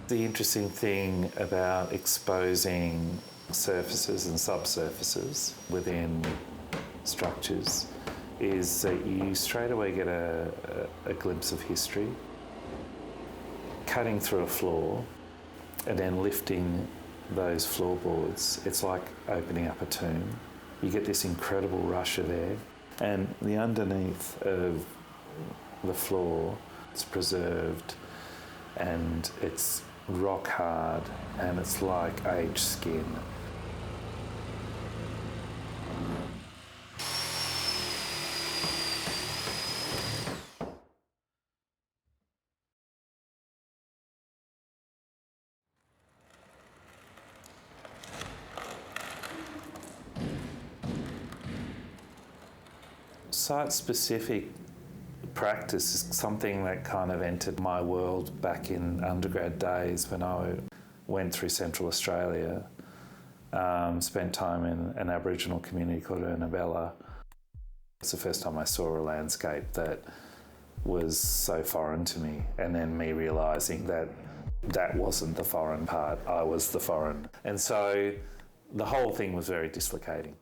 The interesting thing about exposing surfaces and subsurfaces within structures is that you straight away get a glimpse of history. Cutting through a floor and then lifting those floorboards, it's like opening up a tomb. You get this incredible rush of air, and the underneath of the floor is preserved and it's rock hard and it's like aged skin. Site-specific practice is something that kind of entered my world back in undergrad days when I went through Central Australia, spent time in an Aboriginal community called Ernabella. It's the first time I saw a landscape that was so foreign to me, and then me realising that that wasn't the foreign part, I was the foreign. And so the whole thing was very dislocating.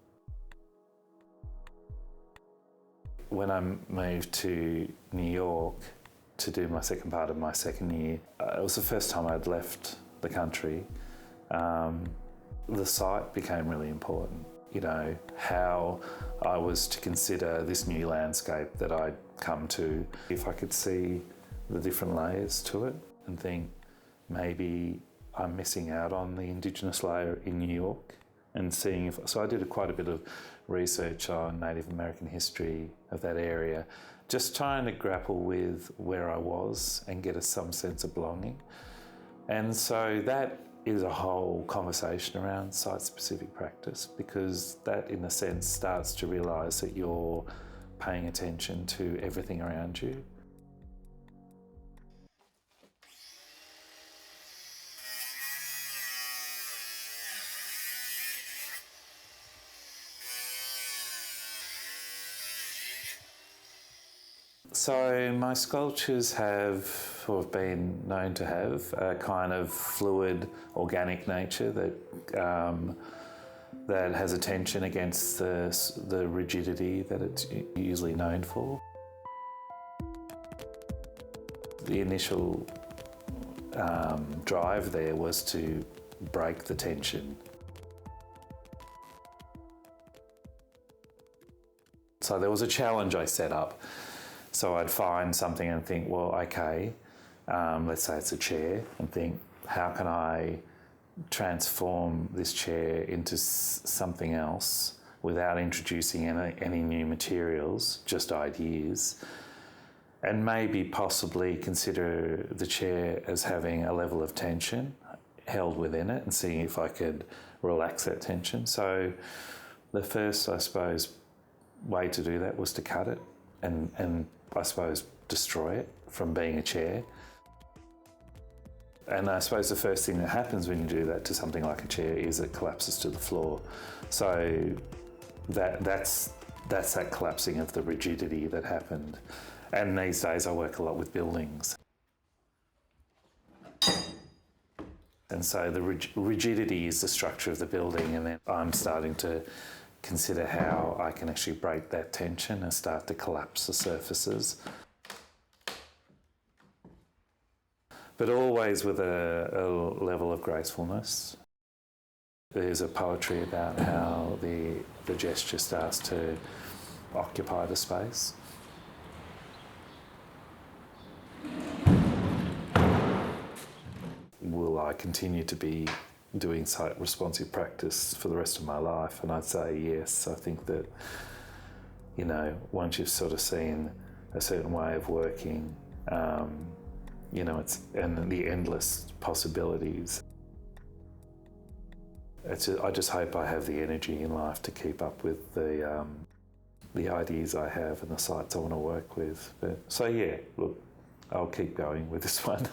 When I moved to New York to do my second part of my second year, it was the first time I'd left the country. The site became really important. You know, how I was to consider this new landscape that I'd come to, if I could see the different layers to it and think maybe I'm missing out on the Indigenous layer in New York, and seeing if, so I did quite a bit of research on Native American history of that area, just trying to grapple with where I was and get some sense of belonging. And so that is a whole conversation around site-specific practice, because that in a sense starts to realise that you're paying attention to everything around you. So my sculptures have, or have been known to have, a kind of fluid, organic nature that has a tension against the rigidity that it's usually known for. The initial drive there was to break the tension. So there was a challenge I set up. So I'd find something and think, well, okay, let's say it's a chair, and think, how can I transform this chair into something else without introducing any new materials, just ideas, and maybe possibly consider the chair as having a level of tension held within it and seeing if I could relax that tension. So the first, I suppose, way to do that was to cut it and I suppose destroy it from being a chair. And I suppose the first thing that happens when you do that to something like a chair is it collapses to the floor. So that's that collapsing of the rigidity that happened. And these days I work a lot with buildings. And so the rigidity is the structure of the building, and then I'm starting to consider how I can actually break that tension and start to collapse the surfaces. But always with a level of gracefulness. There's a poetry about how the gesture starts to occupy the space. Will I continue to be doing site responsive practice for the rest of my life? And I'd say yes. I think that, you know, once you've sort of seen a certain way of working, you know, and the endless possibilities. I just hope I have the energy in life to keep up with the ideas I have and the sites I want to work with. So yeah, look, I'll keep going with this one.